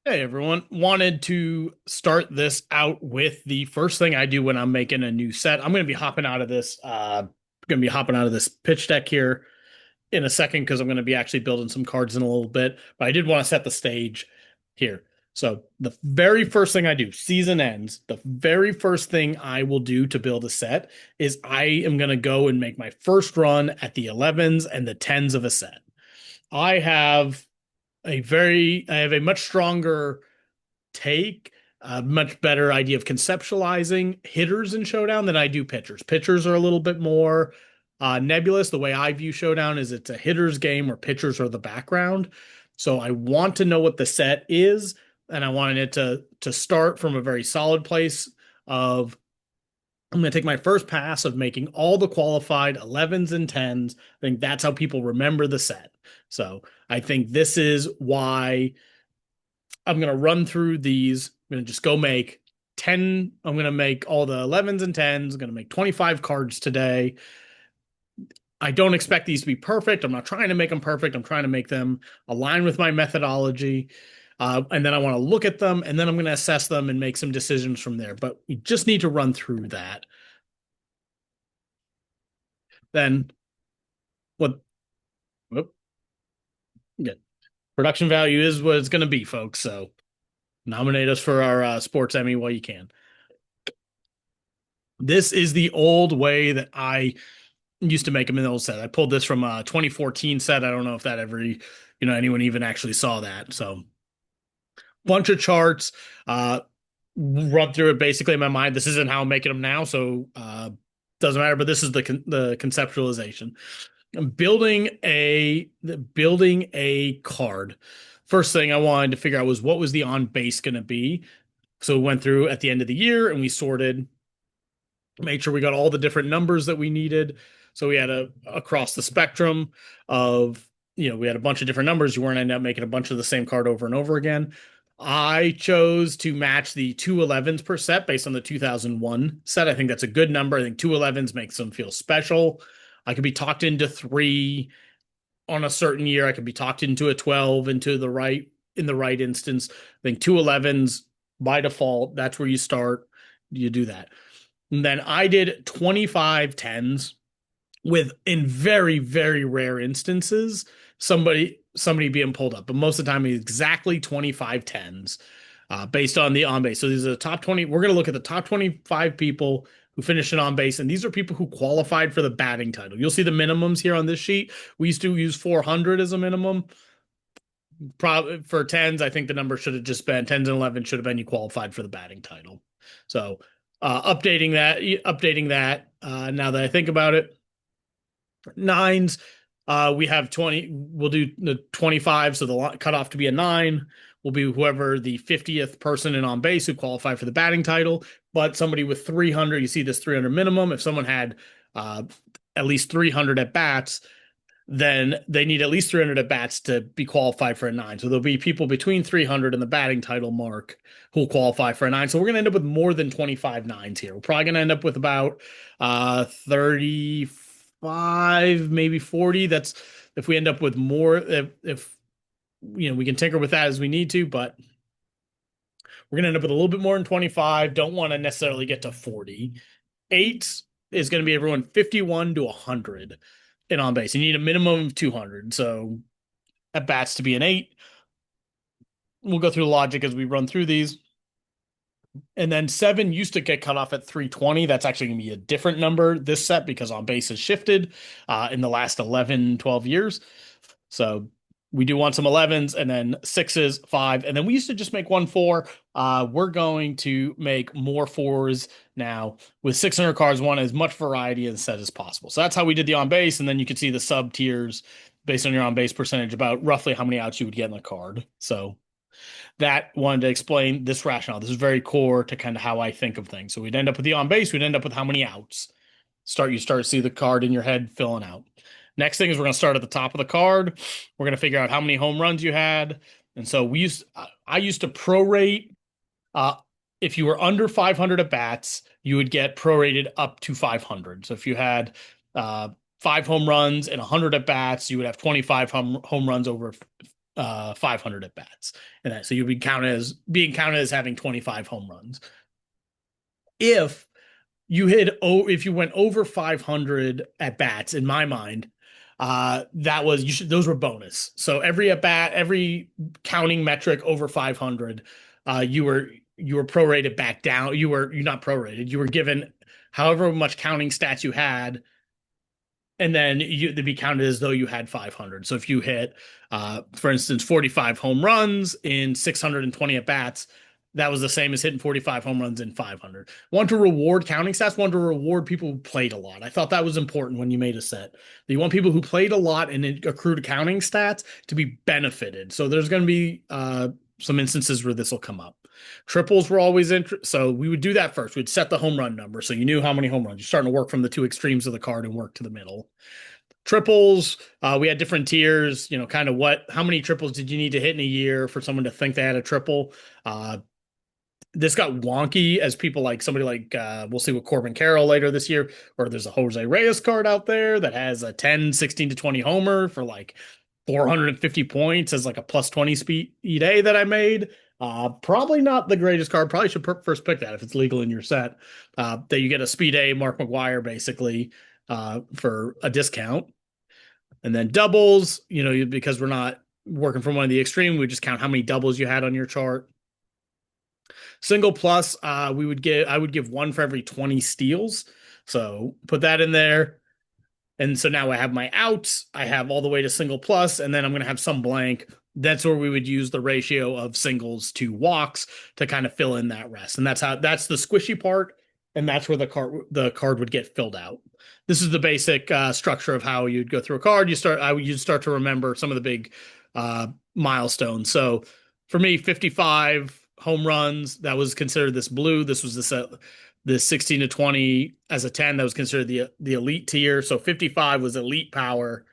Hey everyone, wanted to start this out with the first thing I do when I'm making a new set. I'm going to be hopping out of this pitch deck here in a second because I'm going to be actually building some cards in a little bit, but I did want to set the stage here. So the very first thing I do, season ends, the very first thing I will do to build a set is I am going to go and make my first run at the 11s and the 10s of a set. I have I have a much stronger take, a much better idea of conceptualizing hitters in Showdown than I do pitchers. Pitchers are a little bit more nebulous. The way I view Showdown is it's a hitter's game where pitchers are the background. So I want to know what the set is, and I wanted it to start from a very solid place of I'm going to take my first pass of making all the qualified 11s and 10s. I think that's how people remember the set. So I think this is why I'm going to run through these. I'm going to just go make 10. I'm going to make all the 11s and 10s. I'm going to make 25 cards today. I don't expect these to be perfect. I'm not trying to make them perfect. I'm trying to make them align with my methodology. And then I want to look at them and then I'm going to assess them and make some decisions from there. But we just need to run through that. Then what? Whoop, yeah. Production value is what it's going to be, folks. So nominate us for our sports Emmy while you can. This is the old way that I used to make them in the old set. I pulled this from a 2014 set. I don't know if that ever, anyone even actually saw that. So bunch of charts, run through it basically in my mind. This isn't how I'm making them now, so doesn't matter. But this is the conceptualization. I'm building a card. First thing I wanted to figure out was what was the on base going to be. So we went through at the end of the year and we sorted, made sure we got all the different numbers that we needed. So we had across the spectrum of, we had a bunch of different numbers. You weren't ending up making a bunch of the same card over and over again. I chose to match the 2 11s per set based on the 2001 set. I think that's a good number. I think 2 11s makes them feel special. I could be talked into three on a certain year. I could be talked into a 12 in the right instance. I think 2 11s by default, that's where you start. You do that. And then I did 25 10s with, in very, very rare instances, somebody being pulled up. But most of the time, exactly 25 10s based on the on base. So these are the top 20. We're going to look at the top 25 people who finished an on base. And these are people who qualified for the batting title. You'll see the minimums here on this sheet. We used to use 400 as a minimum. Probably for 10s, I think the number should have just been 10s and 11 should have been you qualified for the batting title. So updating that now that I think about it. Nines, we have 20. We'll do the 25. So the cutoff to be a 9 will be whoever the 50th person in on base who qualified for the batting title. But somebody with 300, you see this 300 minimum. If someone had at least 300 at bats, then they need at least 300 at bats to be qualified for a 9. So there'll be people between 300 and the batting title mark who will qualify for a 9. So we're going to end up with more than 25 nines here. We're probably going to end up with about 35, maybe 40. That's if we end up with more, if we can tinker with that as we need to, but we're going to end up with a little bit more than 25. Don't want to necessarily get to 40. Eight is going to be everyone 51 to 100 in on base. You need a minimum of 200. So at bats to be an 8. We'll go through the logic as we run through these. And then 7 used to get cut off at 320. That's actually going to be a different number this set because on base has shifted in the last 11, 12 years. So we do want some 11s and then 6s, 5. And then we used to just make 1 4. We're going to make more 4s now with 600 cards. Want as much variety in the set as possible. So that's how we did the on base. And then you can see the sub tiers based on your on base percentage about roughly how many outs you would get in the card. So that wanted to explain this rationale. This is very core to kind of how I think of things. So we'd end up with the on base. We'd end up with how many outs. You start to see the card in your head filling out. Next thing is we're going to start at the top of the card. We're going to figure out how many home runs you had. And so I used to prorate. If you were under 500 at bats, you would get prorated up to 500. So if you had 5 home runs and 100 at bats, you would have 25 home runs over 500 at bats, and that so you'll be counted as being counted as having 25 home runs. If if you went over 500 at bats, in my mind, that was you should those were bonus. So every at bat, every counting metric over 500, you were prorated back down. You're not prorated. You were given however much counting stats you had, and then they'd be counted as though you had 500. So if you hit, for instance, 45 home runs in 620 at bats, that was the same as hitting 45 home runs in 500. Want to reward counting stats, want to reward people who played a lot. I thought that was important when you made a set. You want people who played a lot and accrued counting stats to be benefited. So there's going to be some instances where this will come up. Triples were always so we would do that first. We'd set the home run number, so you knew how many home runs. You're starting to work from the two extremes of the card and work to the middle. Triples, we had different tiers. Kind of how many triples did you need to hit in a year for someone to think they had a triple? This got wonky as people like somebody like we'll see with Corbin Carroll later this year, or there's a Jose Reyes card out there that has a 10, 16 to 20 homer for like 450 points as like a plus 20 speed day that I made. Probably not the greatest card. Probably should first pick that if it's legal in your set. That you get a speed A Mark McGwire basically for a discount. And then doubles, because we're not working from one of the extreme, we just count how many doubles you had on your chart. Single plus, I would give one for every 20 steals. So put that in there. And so now I have my outs. I have all the way to single plus, and then I'm going to have some blank. That's where we would use the ratio of singles to walks to kind of fill in that rest. And that's the squishy part. And that's where the card would get filled out. This is the basic structure of how you'd go through a card. You'd start to remember some of the big milestones. So for me, 55 home runs, that was considered this blue. This was this 16 to 20 as a 10, that was considered the elite tier. So 55 was elite power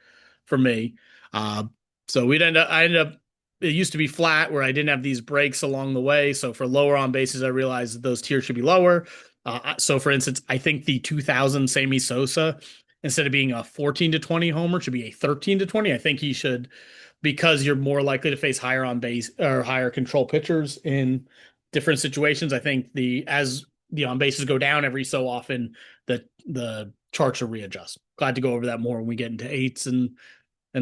for me. So I ended up, it used to be flat where I didn't have these breaks along the way. So for lower on bases, I realized that those tiers should be lower. So for instance, I think the 2000 Sammy Sosa, instead of being a 14 to 20 homer, should be a 13 to 20. I think he should, because you're more likely to face higher on base or higher control pitchers in different situations. I think as the on bases go down every so often, the charts will readjust. Glad to go over that more when we get into eights and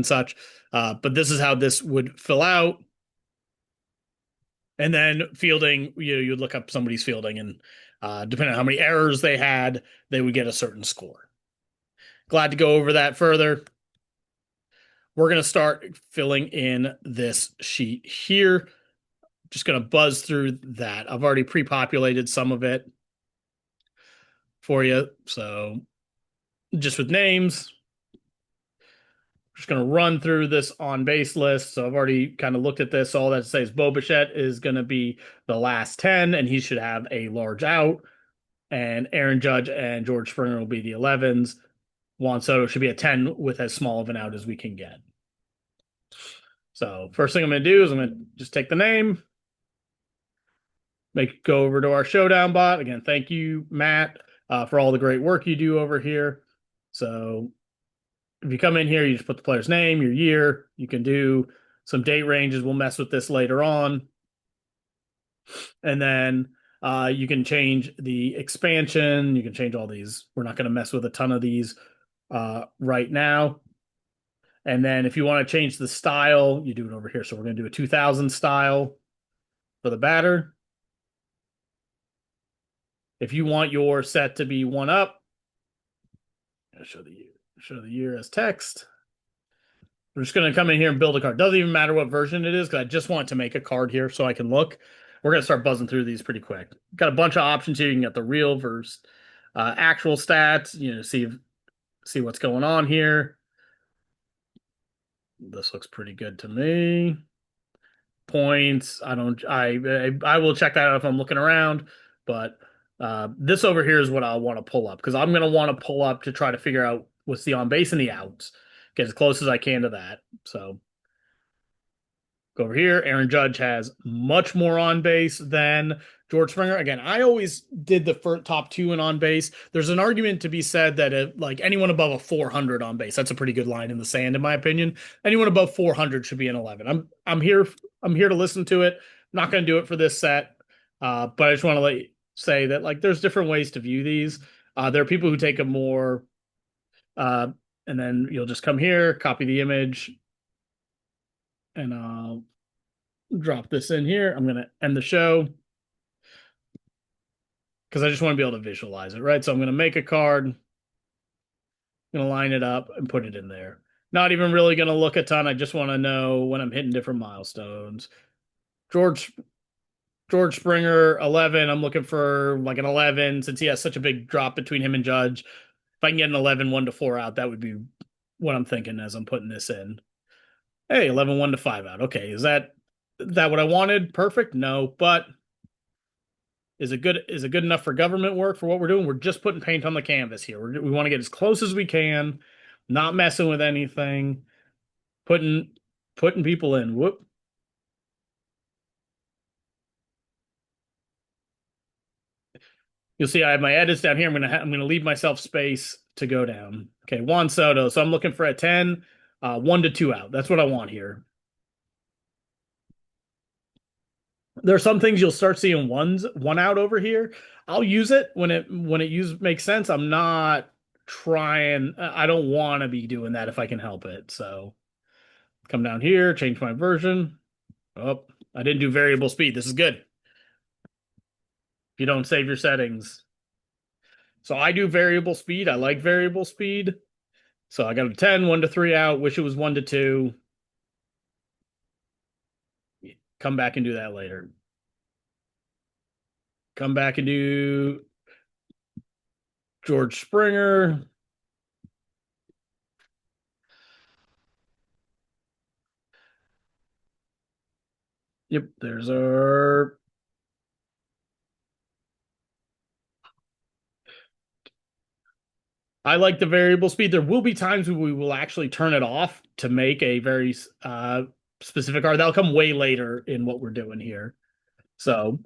such. But this is how this would fill out. And then fielding, you'd look up somebody's fielding, and depending on how many errors they had, they would get a certain score. Glad to go over that further. We're going to start filling in this sheet here. Just going to buzz through that. I've already pre-populated some of it for you. So just with names, just going to run through this on base list. So I've already kind of looked at this. All that says Bo Bichette is going to be the last 10, and he should have a large out. And Aaron Judge and George Springer will be the 11's. Juan Soto should be a 10 with as small of an out as we can get. So first thing I'm going to do is I'm going to just take the name, go over to our Showdown bot. Again, thank you, Matt, for all the great work you do over here. So if you come in here, you just put the player's name, your year. You can do some date ranges. We'll mess with this later on. And then you can change the expansion. You can change all these. We're not going to mess with a ton of these right now. And then if you want to change the style, you do it over here. So we're going to do a 2000 style for the batter. If you want your set to be one up, I'll show the year as text. We're just going to come in here and build a card. Doesn't even matter what version it is, because I just want to make a card here so I can look. We're going to start buzzing through these pretty quick. Got a bunch of options here. You can get the real versus actual stats. See what's going on here. This looks pretty good to me. Points. I will check that out if I'm looking around, but this over here is what I want to pull up, because I'm going to want to pull up to try to figure out what's the on base and the outs. Get as close as I can to that. So go over here. Aaron Judge has much more on base than George Springer. Again, I always did the first top two and on base. There's an argument to be said that like anyone above a 400 on base, that's a pretty good line in the sand, in my opinion. Anyone above 400 should be an 11. I'm here to listen to it. I'm not going to do it for this set, but I just want to say that like there's different ways to view these. There are people who take a more, uh, and then you'll just come here, copy the image, and I'll drop this in here. I'm going to end the show because I just want to be able to visualize it, right? So I'm going to make a card, I'm going to line it up and put it in there. Not even really going to look a ton. I just want to know when I'm hitting different milestones. George George Springer, 11. I'm looking for like an 11 since he has such a big drop between him and Judge. If I can get an 11, 1 to 4 out, that would be what I'm thinking as I'm putting this in. Hey, 11, 1 to 5 out. Okay, is that what I wanted? Perfect. No, but is it good enough for government work for what we're doing? We're just putting paint on the canvas here. We want to get as close as we can, not messing with anything, putting putting people in. Whoop. You'll see I have my edits down here. I'm gonna leave myself space to go down. Okay, Juan Soto. So I'm looking for a 10, 1 to 2 out. That's what I want here. There are some things you'll start seeing one out over here. I'll use it when it makes sense. I'm not trying. I don't want to be doing that if I can help it. So come down here, change my version. Oh, I didn't do variable speed. This is good. If you don't save your settings. So I do variable speed. I like variable speed. So I got a 10, 1 to 3 out. Wish it was 1 to 2. Come back and do that later. Come back and do George Springer. Yep, there's our. I like the variable speed. There will be times when we will actually turn it off to make a very specific card. That'll come way later in what we're doing here. So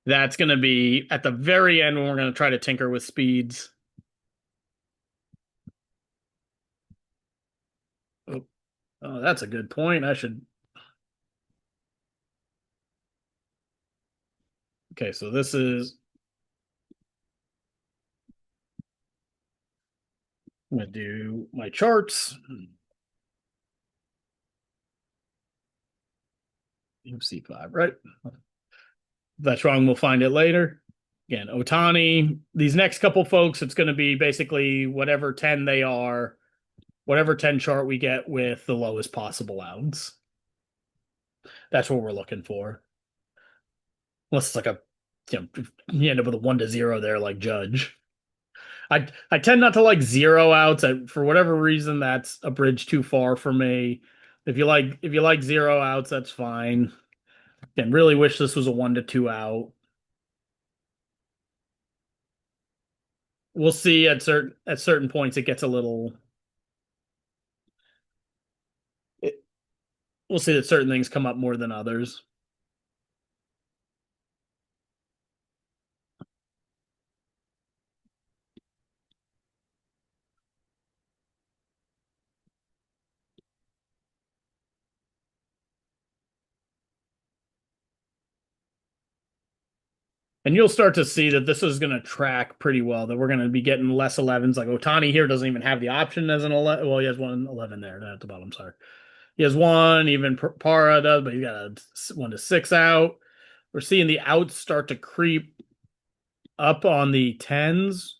that's going to be at the very end when we're going to try to tinker with speeds. Oh, that's a good point. I should. Okay, so this is. I'm going to do my charts. C5, right? If that's wrong, we'll find it later. Again, Otani, these next couple folks, it's going to be basically whatever 10 they are, whatever 10 chart we get with the lowest possible outs. That's what we're looking for. Unless it's like you end up with a 1 to 0 there, like Judge. I tend not to like 0 outs. For whatever reason, that's a bridge too far for me. If you like 0 outs, that's fine. And really wish this was a 1 to 2 out. We'll see at certain points it gets a little. We'll see that certain things come up more than others. And you'll start to see that this is going to track pretty well, that we're going to be getting less 11s. Like Otani here doesn't even have the option as an 11. Well, he has one 11 there at the bottom. Sorry. He has one, even Para does, but he's got a 1 to 6 out. We're seeing the outs start to creep up on the 10s,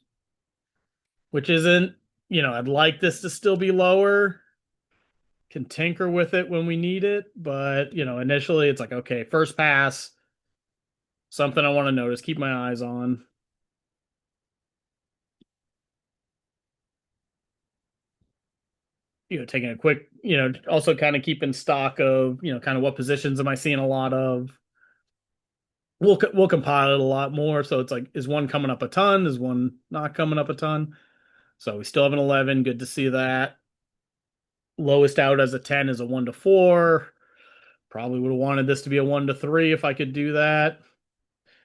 which isn't, I'd like this to still be lower. Can tinker with it when we need it, but, initially it's like, okay, first pass, something I want to notice, keep my eyes on. Taking a quick, also kind of keeping stock of, kind of what positions am I seeing a lot of. We'll compile it a lot more. So it's like, is one coming up a ton? Is one not coming up a ton? So we still have an 11. Good to see that. Lowest out as a 10 is a 1 to 4. Probably would have wanted this to be a 1 to 3 if I could do that.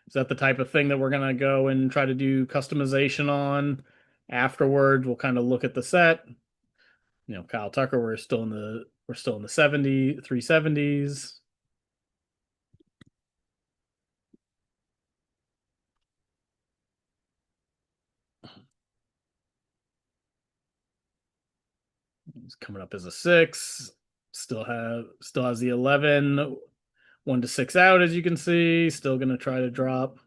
Is that the type of thing that we're gonna go and try to do customization on afterwards? We'll kind of look at the set. Kyle Tucker, we're still in the 370s. He's coming up as a 6. Still has the 11, 1 to 6 out, as you can see. Still gonna try to drop.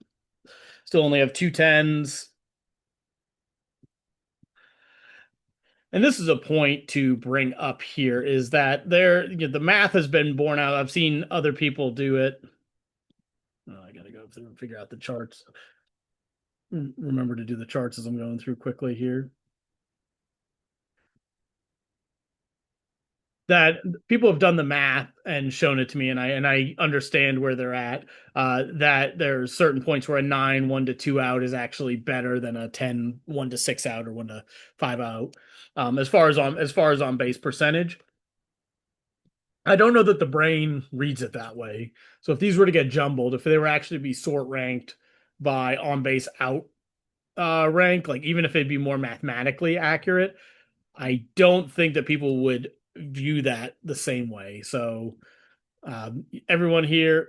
Still only have 2 10s. And this is a point to bring up here is that the math has been borne out. I've seen other people do it. Oh, I gotta go through and figure out the charts. Remember to do the charts as I'm going through quickly here. That people have done the math and shown it to me, and I understand where they're at. That there's certain points where a 9 1 to 2 out is actually better than a 10 1 to 6 out or 1 to 5 out. As far as on base percentage, I don't know that the brain reads it that way. So if these were to get jumbled, if they were actually to be sort ranked by on base out rank, like even if it'd be more mathematically accurate, I don't think that people would view that the same way. So um, everyone here,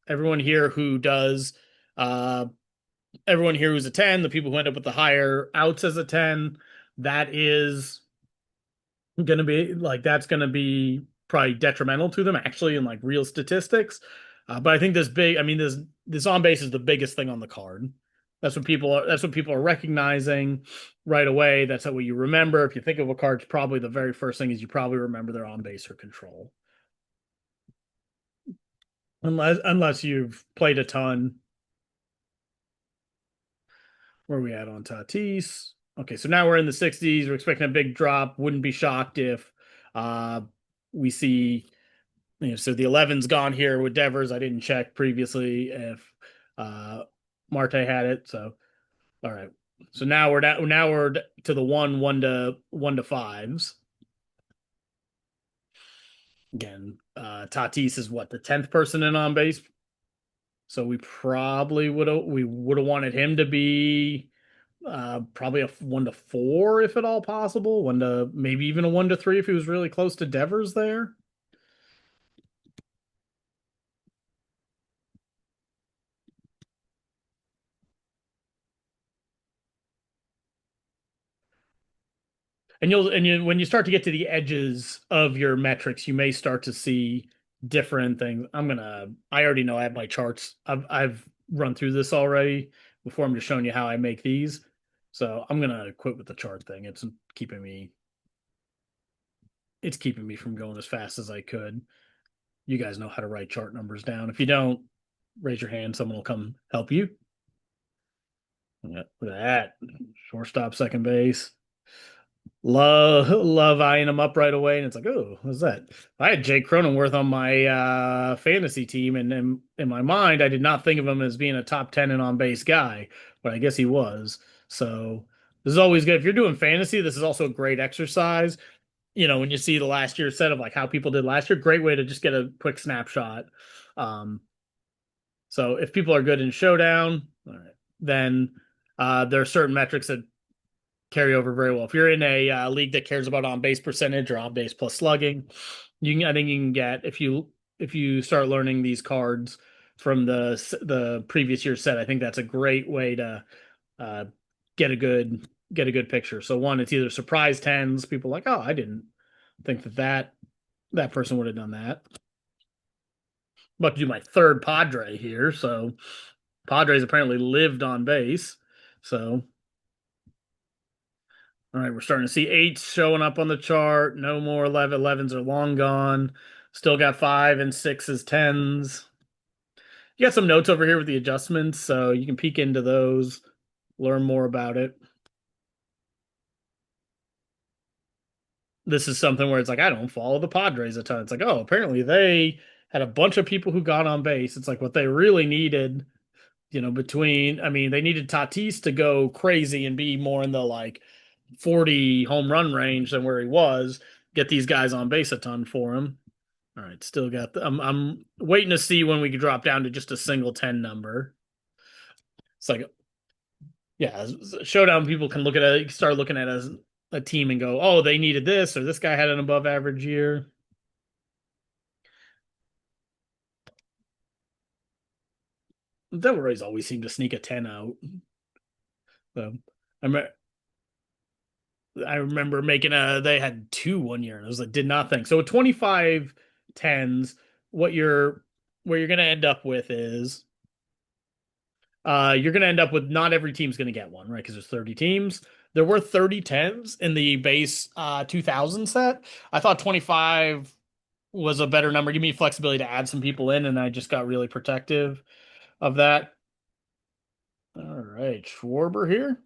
everyone here who does, uh, everyone here who's a 10, the people who end up with the higher outs as a 10, that is going to be like that's going to be probably detrimental to them actually in like real statistics. But I think this on base is the biggest thing on the card. That's what people are recognizing right away. That's what you remember. If you think of a card, probably the very first thing is you probably remember their on base or control. Unless you've played a ton. Where are we at on Tatis? Okay, so now we're in the 60s. We're expecting a big drop. Wouldn't be shocked if uh, we see. So the 11's gone here with Devers. I didn't check previously if uh, Marte had it. So all right. So now we're to the 1 to 5s. Again, Tatis is what, the 10th person in on base. So we would have wanted him to be probably a 1 to 4 if at all possible. One to maybe even a 1 to 3 if he was really close to Devers there. When you start to get to the edges of your metrics, you may start to see different things. I already know I have my charts. I've run through this already before. I'm just showing you how I make these. So I'm gonna quit with the chart thing. It's keeping me from going as fast as I could. You guys know how to write chart numbers down. If you don't, raise your hand. Someone will come help you. Yeah, look at that. Shortstop, second base. Love eyeing him up right away, and it's like, oh, what's that? I had Jake Cronenworth on my fantasy team, and in my mind, I did not think of him as being a top 10 and on base guy, but I guess he was. So this is always good. If you're doing fantasy, this is also a great exercise. When you see the last year set of like how people did last year, great way to just get a quick snapshot. Um, so if people are good in Showdown, all right, then there are certain metrics that carry over very well. If you're in a league that cares about on base percentage or on base plus slugging, I think you can get if you start learning these cards from the previous year set. I think that's a great way to uh, get a good picture. So one, it's either surprise 10s. People are like, oh, I didn't think that person would have done that. I'm about to do my third Padre here. So Padres apparently lived on base. So all right, we're starting to see 8s showing up on the chart. No more 11s are long gone. Still got 5 and 6s, 10s. You got some notes over here with the adjustments, so you can peek into those, learn more about it. This is something where it's like, I don't follow the Padres a ton. It's like, oh, apparently they had a bunch of people who got on base. It's like what they really needed, they needed Tatis to go crazy and be more in the like 40 home run range than where he was, get these guys on base a ton for him. All right, still got I'm waiting to see when we can drop down to just a single 10 number. It's like, yeah, Showdown people can look at it, start looking at it as a team and go, oh, they needed this, or this guy had an above average year. Devil Rays always seem to sneak a 10 out. So I remember, I remember making they had two one year, and I was like, did not think. So 25 10s, what you're where you're gonna end up with is you're gonna end up with not every team's gonna get one, right? Because there's 30 teams. There were 30 10s in the base 2000 set. I thought 25 was a better number. Give me flexibility to add some people in, and I just got really protective of that. All right, Schwarber here.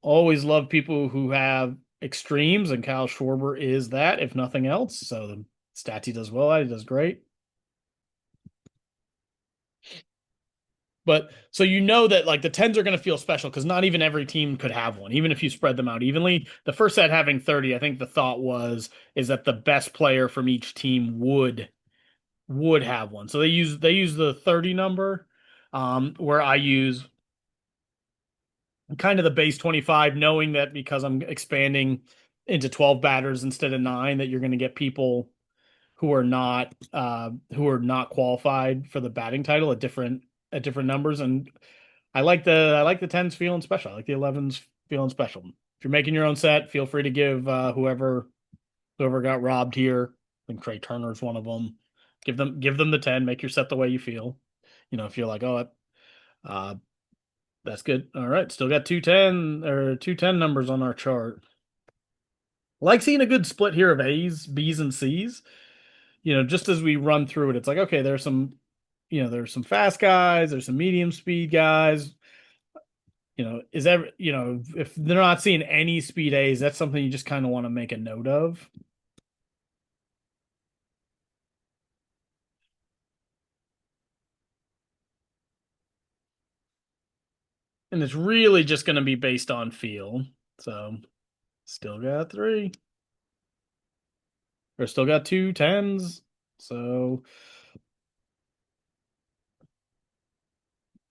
Always love people who have extremes, and Kyle Schwarber is that, if nothing else. So the stats he does well at, he does great. But so you know that like the 10s are going to feel special because not even every team could have one, even if you spread them out evenly. The first set having 30, I think the thought was is that the best player from each team would have one. So they use the 30 number, where I use kind of the base 25, knowing that because I'm expanding into 12 batters instead of nine, that you're going to get people who are not qualified for the batting title at different numbers. And I like the 10s feeling special. I like the 11s feeling special. If you're making your own set, feel free to give whoever got robbed here. I think Trey Turner's one of them. Give them the 10. Make your set the way you feel. If you're like, oh, uh, that's good. All right, still got 210 numbers on our chart. Like seeing a good split here of A's, B's, and C's. Just as we run through it, it's like, okay, there's some fast guys, there's some medium speed guys. If they're not seeing any speed A's, that's something you just kind of want to make a note of. And it's really just going to be based on feel. So still got three. Or still got 2 10s. So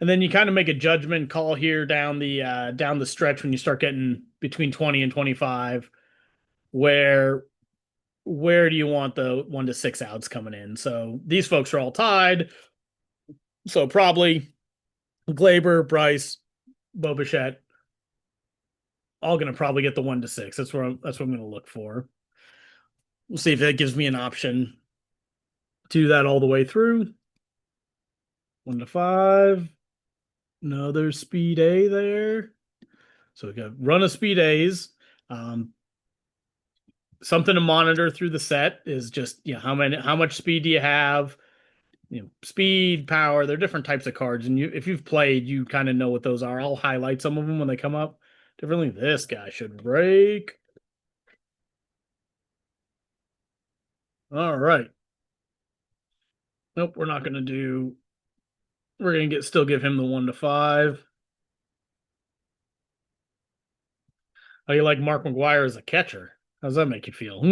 and then you kind of make a judgment call here down the stretch when you start getting between 20 and 25, where where do you want the 1 to 6 outs coming in? So these folks are all tied. So probably Glaber, Bryce, Bobichette, all going to probably get the 1 to 6. That's what I'm going to look for. We'll see if that gives me an option to do that all the way through. 1 to 5. No, there's speed A there. So we got run of speed A's. Something to monitor through the set is just how much speed do you have? Speed, power. They're different types of cards, and if you've played, you kind of know what those are. I'll highlight some of them when they come up differently. This guy should break. All right. Nope, we're not going to do. We're going to still give him the 1 to 5. How you like Mark McGwire as a catcher? How does that make you feel?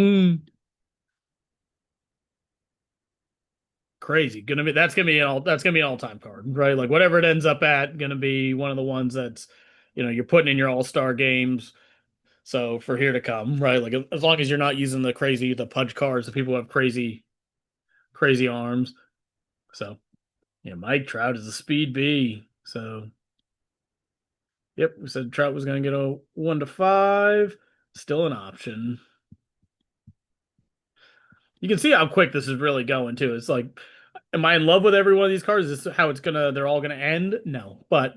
Crazy. That's gonna be an all time card, right? Like whatever it ends up at, gonna be one of the ones that's you're putting in your all-star games. So for here to come, right? Like as long as you're not using the punch cards, the people who have crazy arms. So yeah, Mike Trout is a speed B. So yep, we said Trout was gonna get a 1 to 5. Still an option. You can see how quick this is really going too. It's like, am I in love with every one of these cards? Is this how they're all gonna end? No, but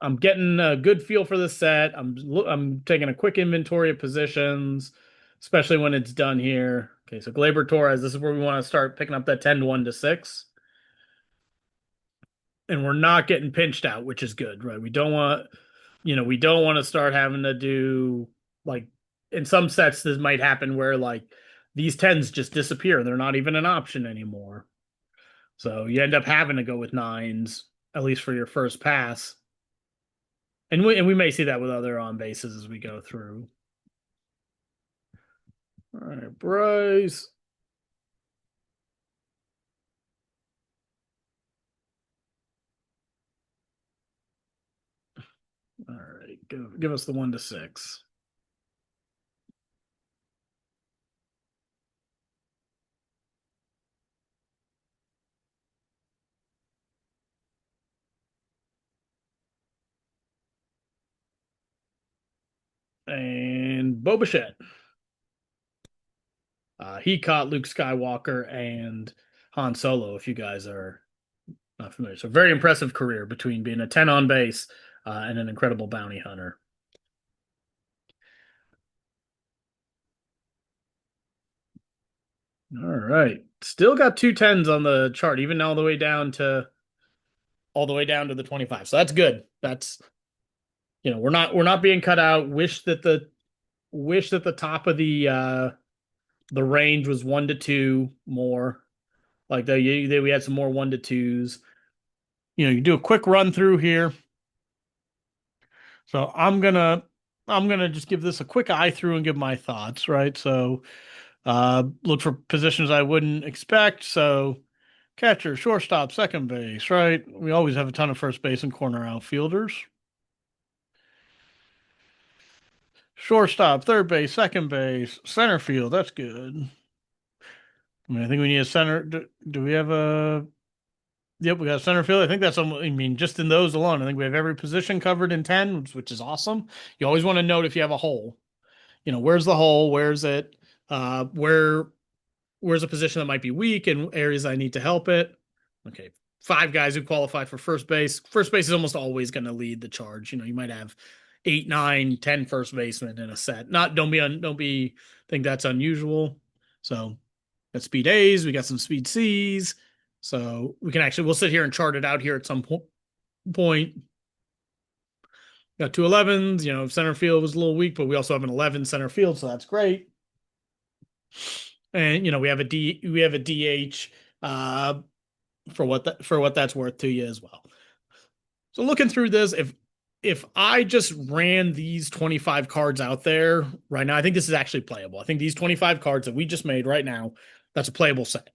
I'm getting a good feel for the set. I'm taking a quick inventory of positions, especially when it's done here. Okay, so Glaber Torres, this is where we want to start picking up that 10 to 1 to 6. And we're not getting pinched out, which is good, right? We don't want to start having to do like in some sets this might happen where like these 10s just disappear. They're not even an option anymore. So you end up having to go with nines, at least for your first pass. And we may see that with other on bases as we go through. All right, Bryce. All right, give us the 1 to 6. And Boba Fett. He caught Luke Skywalker and Han Solo, if you guys are not familiar. So, very impressive career between being a 10 on base and an incredible bounty hunter. All right. Still got 2 10s on the chart, even all the way down to the 25. So that's good. That's we're not being cut out. Wish that the top of the range was 1 to 2 more. Like we had some more 1 to 2s. You do a quick run through here. So I'm gonna just give this a quick eye through and give my thoughts, right? So look for positions I wouldn't expect. So catcher, shortstop, second base, right? We always have a ton of first base and corner outfielders. Shortstop, third base, second base, center field. That's good. I mean, I think we need a center. Do we have a? Yep, we got a center field. I think that's. I mean, just in those alone, I think we have every position covered in 10, which is awesome. You always want to note if you have a hole. Where's the hole? Where's it? Where's a position that might be weak and areas I need to help it. Okay, 5 guys who qualified for first base. First base is almost always going to lead the charge. You might have 8, 9, 10 first basemen in a set. Not don't be think that's unusual. So got speed A's, we got some speed C's. So we'll sit here and chart it out here at some point. Got 2 11's. Center field was a little weak, but we also have an 11 center field, so that's great. And we have a DH for what that's worth to you as well. So looking through this, if I just ran these 25 cards out there right now, I think this is actually playable. I think these 25 cards that we just made right now, that's a playable set.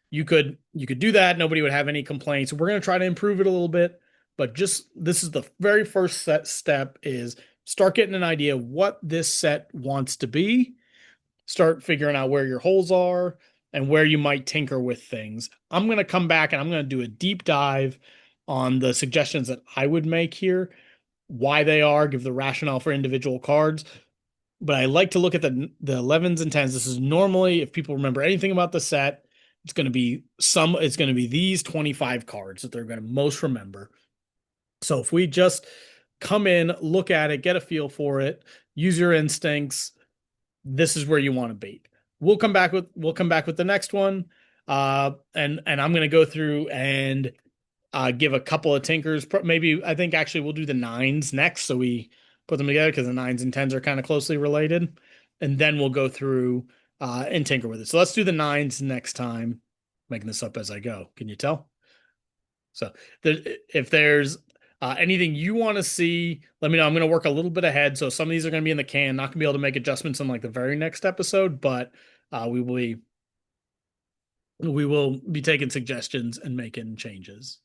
You could do that. Nobody would have any complaints. We're going to try to improve it a little bit, but this is the very first step is start getting an idea of what this set wants to be. Start figuring out where your holes are and where you might tinker with things. I'm going to come back and I'm going to do a deep dive on the suggestions that I would make here, why they are, give the rationale for individual cards. But I like to look at the 11s and 10s. This is normally, if people remember anything about the set, it's going to be these 25 cards that they're going to most remember. So if we just come in, look at it, get a feel for it, use your instincts, this is where you want to be. We'll come back with the next one. And I'm going to go through and give a couple of tinkers. Maybe I think actually we'll do the 9s next. So we put them together because the 9s and 10s are kind of closely related. And then we'll go through and tinker with it. So let's do the 9s next time. Making this up as I go. Can you tell? So if there's anything you want to see, let me know. I'm going to work a little bit ahead. So some of these are going to be in the can. Not going to be able to make adjustments in like the very next episode, but we will be taking suggestions and making changes.